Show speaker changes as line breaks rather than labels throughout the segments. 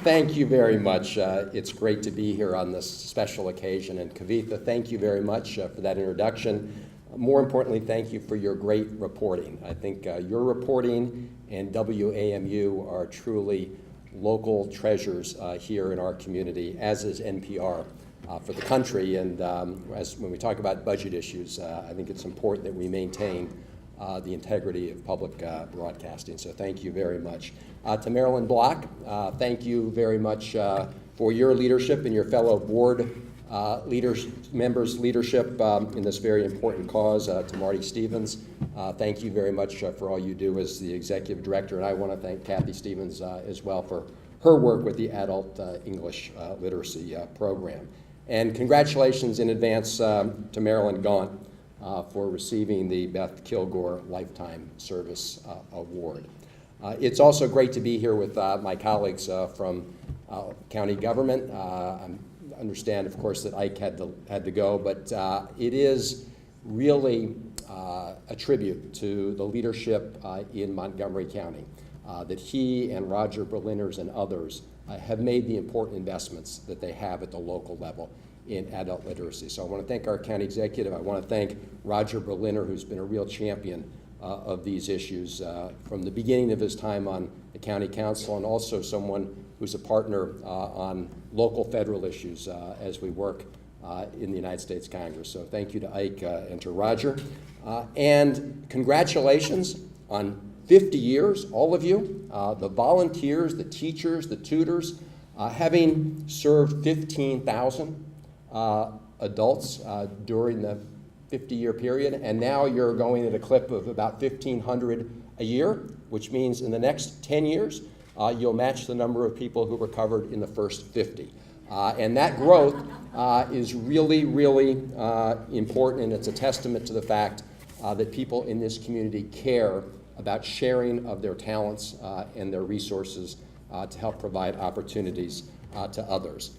Thank you very much. It's great to be here on this special occasion. And Kavitha, thank you very much for that introduction. More importantly, thank you for your great reporting. I think your reporting and WAMU are truly local treasures here in our community, as is NPR for the country. And when we talk about budget issues, I think it's important that we maintain the integrity of public broadcasting. So thank you very much. To Marilyn Block, thank you very much for your leadership and your fellow board members' leadership in this very important cause. To Marty Stevens, thank you very much for all you do as the executive director. And I want to thank Kathy Stevens as well for her work with the adult English literacy program. And congratulations in advance to Marilyn Gaunt for receiving the Beth Kilgore Lifetime Service Award. It's also great to be here with my colleagues from county government. I understand, of course, that Ike had to go, but it is really a tribute to the leadership in Montgomery County that he and Roger Berliners and others have made the important investments that they have at the local level in adult literacy. So I want to thank our county executive. I want to thank Roger Berliner, who's been a real champion of these issues from the beginning of his time on the county council, and also someone who's a partner on local federal issues as we work in the United States Congress. So thank you to Ike and to Roger. And congratulations on 50 years, all of you, the volunteers, the teachers, the tutors, having served 15,000 adults during the 50-year period, and now you're going at a clip of about 1,500 a year, which means in the next 10 years, you'll match the number of people who were covered in the first 50. And that growth is really, really important, and it's a testament to the fact that people in this community care about sharing of their talents and their resources to help provide opportunities to others.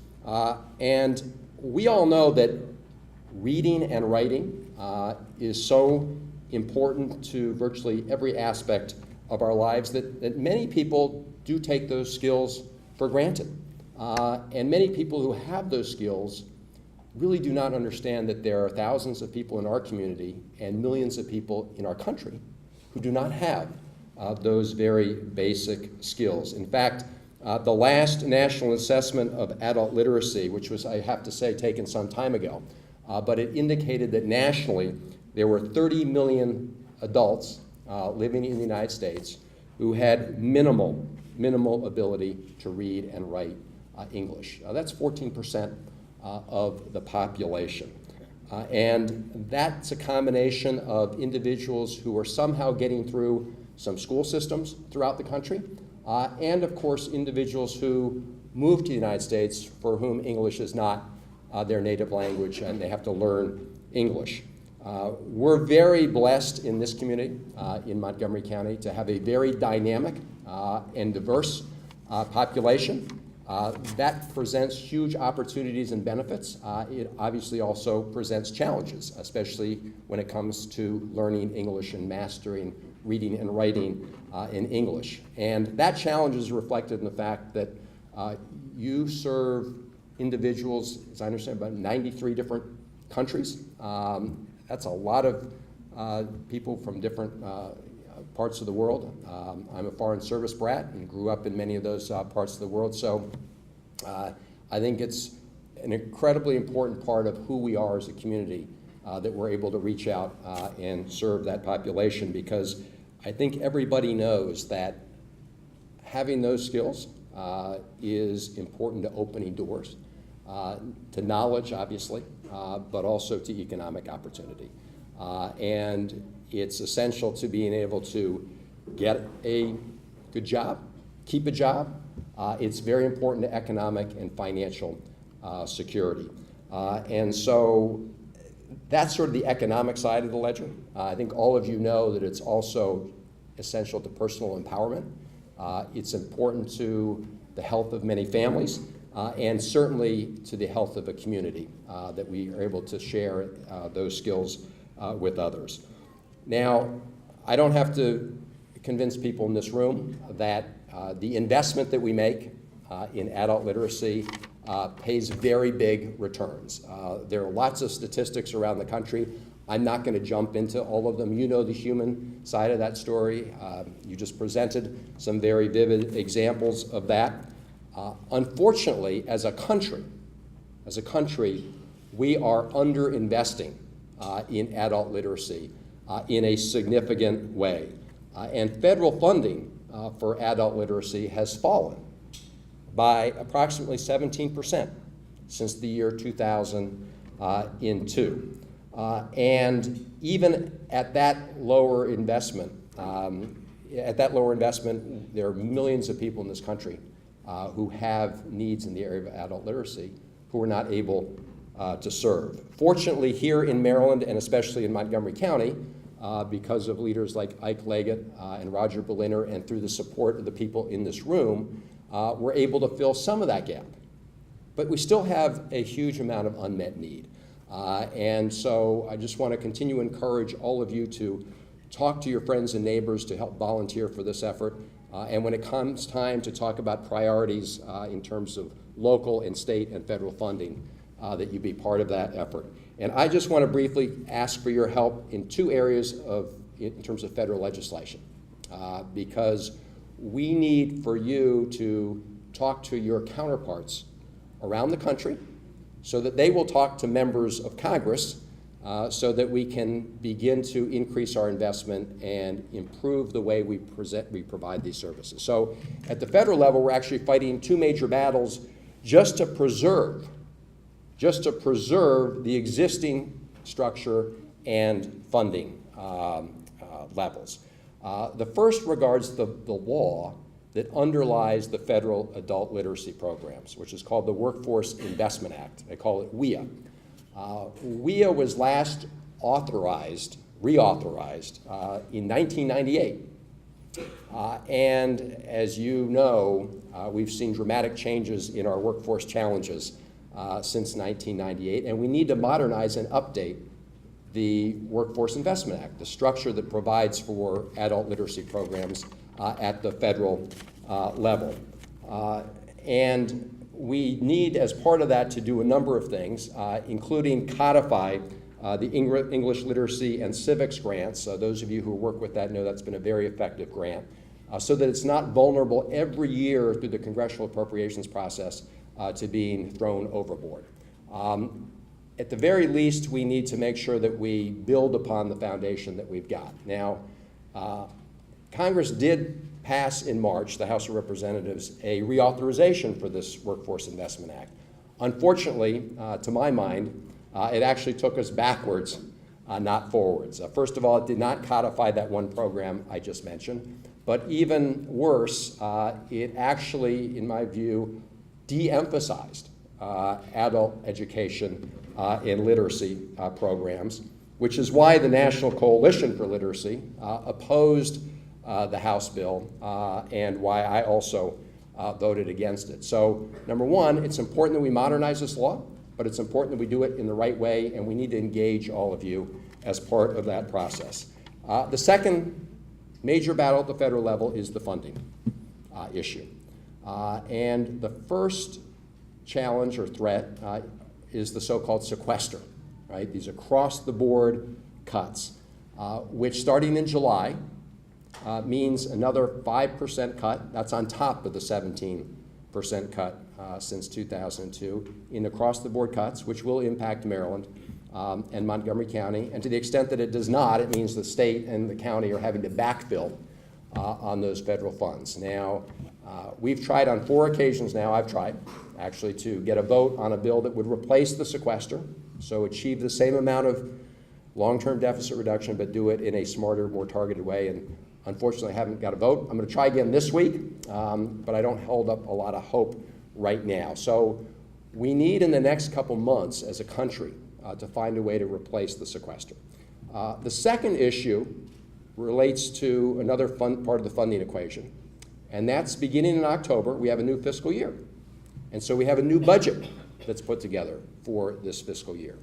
And we all know that reading and writing is so important to virtually every aspect of our lives that many people do take those skills for granted. And many people who have those skills really do not understand that there are thousands of people in our community and millions of people in our country who do not have those very basic skills. In fact, the last national assessment of adult literacy, which was, I have to say, taken some time ago, but it indicated that nationally there were 30 million adults living in the United States who had minimal ability to read and write English. That's 14% of the population. And that's a combination of individuals who are somehow getting through some school systems throughout the country, and of course individuals who move to the United States for whom English is not their native language and they have to learn English. We're very blessed in this community, in Montgomery County, to have a very dynamic and diverse population. That presents huge opportunities and benefits. It obviously also presents challenges, especially when it comes to learning English and mastering reading and writing in English. And that challenge is reflected in the fact that you serve individuals, as I understand, about 93 different countries. That's a lot of people from different parts of the world. I'm a foreign service brat and grew up in many of those parts of the world. So I think it's an incredibly important part of who we are as a community that we're able to reach out and serve that population, because I think everybody knows that having those skills is important to opening doors to knowledge, obviously, but also to economic opportunity. And it's essential to being able to get a good job, keep a job. It's very important to economic and financial security. And so that's sort of the economic side of the ledger. I think all of you know that it's also essential to personal empowerment. It's important to the health of many families, and certainly to the health of a community, that we are able to share those skills with others. Now, I don't have to convince people in this room that the investment that we make in adult literacy pays very big returns. There are lots of statistics around the country. I'm not going to jump into all of them. You know the human side of that story. You just presented some very vivid examples of that. Unfortunately, as a country, we are underinvesting in adult literacy in a significant way. And federal funding for adult literacy has fallen by approximately 17% since the year 2002. And even at that lower investment, there are millions of people in this country who have needs in the area of adult literacy who are not able to serve. Fortunately, here in Maryland, and especially in Montgomery County, because of leaders like Ike Leggett and Roger Berliner, and through the support of the people in this room, we're able to fill some of that gap. But we still have a huge amount of unmet need. And so I just want to continue to encourage all of you to talk to your friends and neighbors to help volunteer for this effort. And when it comes time to talk about priorities in terms of local and state and federal funding, that you be part of that effort. And I just want to briefly ask for your help in two areas in terms of federal legislation, because we need for you to talk to your counterparts around the country so that they will talk to members of Congress so that we can begin to increase our investment and improve the way we provide these services. So at the federal level, we're actually fighting two major battles just to preserve the existing structure and funding levels. The first regards the law that underlies the federal adult literacy programs, which is called the Workforce Investment Act. They call it WIA. WIA was last reauthorized in 1998. And as you know, we've seen dramatic changes in our workforce challenges since 1998, and we need to modernize and update the Workforce Investment Act, the structure that provides for adult literacy programs at the federal level. And we need, as part of that, to do a number of things, including codify the English literacy and civics grants. Those of you who work with that know that's been a very effective grant, so that it's not vulnerable every year through the congressional appropriations process to being thrown overboard. At the very least, we need to make sure that we build upon the foundation that we've got. Now, Congress did pass in March, the House of Representatives, a reauthorization for this Workforce Investment Act. Unfortunately, to my mind, it actually took us backwards, not forwards. First of all, it did not codify that one program I just mentioned, but even worse, it actually, in my view, de-emphasized adult education and literacy programs, which is why the National Coalition for Literacy opposed the House bill and why I also voted against it. So, number one, it's important that we modernize this law, but it's important that we do it in the right way, and we need to engage all of you as part of that process. The second major battle at the federal level is the funding issue. And the first challenge or threat is the so-called sequester, right? These across-the-board cuts, which starting in July means another 5% cut. That's on top of the 17% cut since 2002 in across-the-board cuts, which will impact Maryland and Montgomery County. And to the extent that it does not, it means the state and the county are having to backfill on those federal funds. Now, we've tried on 4 occasions now, I've tried actually to get a vote on a bill that would replace the sequester, so achieve the same amount of long-term deficit reduction, but do it in a smarter, more targeted way. And unfortunately, I haven't got a vote. I'm going to try again this week, but I don't hold up a lot of hope right now. So we need in the next couple months as a country to find a way to replace the sequester. The second issue relates to another part of the funding equation, and that's beginning in October, we have a new fiscal year. And so we have a new budget that's put together for this fiscal year.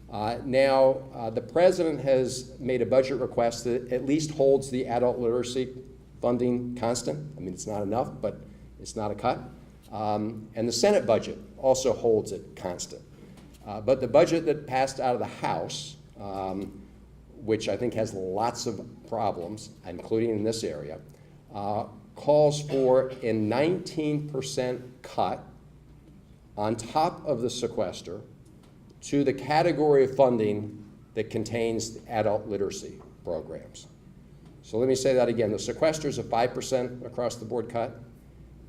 Now, the president has made a budget request that at least holds the adult literacy funding constant. I mean, it's not enough, but it's not a cut. And the Senate budget also holds it constant. But the budget that passed out of the House, which I think has lots of problems, including in this area, calls for a 19% cut on top of the sequester to the category of funding that contains adult literacy programs. So let me say that again. The sequester is a 5% across the board cut.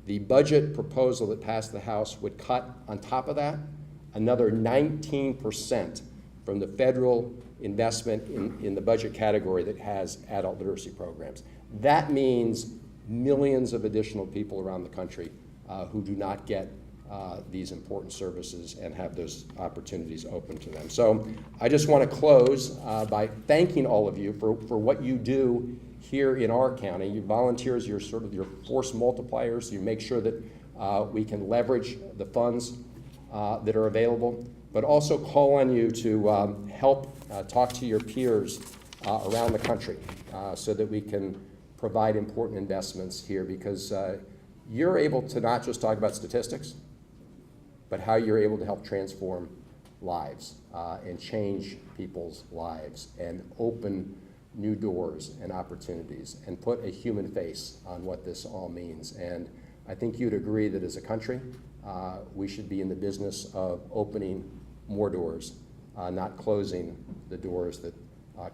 The budget proposal that passed the House would cut on top of that another 19% from the federal investment in the budget category that has adult literacy programs. That means millions of additional people around the country who do not get these important services and have those opportunities open to them. So I just want to close by thanking all of you for what you do here in our county. You volunteers, you're sort of your force multipliers. You make sure that we can leverage the funds that are available, but also call on you to help talk to your peers around the country so that we can provide important investments here, because you're able to not just talk about statistics, but how you're able to help transform lives and change people's lives and open new doors and opportunities and put a human face on what this all means. And I think you'd agree that as a country, we should be in the business of opening more doors, not closing the doors that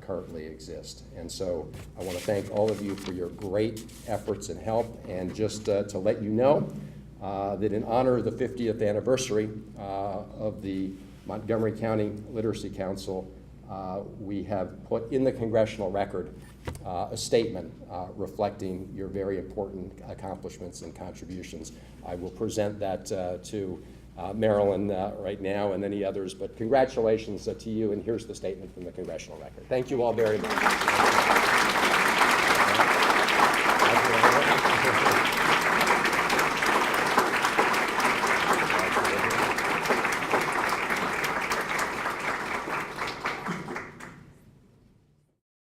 currently exist. And so I want to thank all of you for your great efforts and help, and just to let you know that in honor of the 50th anniversary of the Montgomery County Literacy Council, we have put in the congressional record a statement reflecting your very important accomplishments and contributions. I will present that to Marilyn right now and any others, but congratulations to you, and here's the statement from the congressional record. Thank you all very much.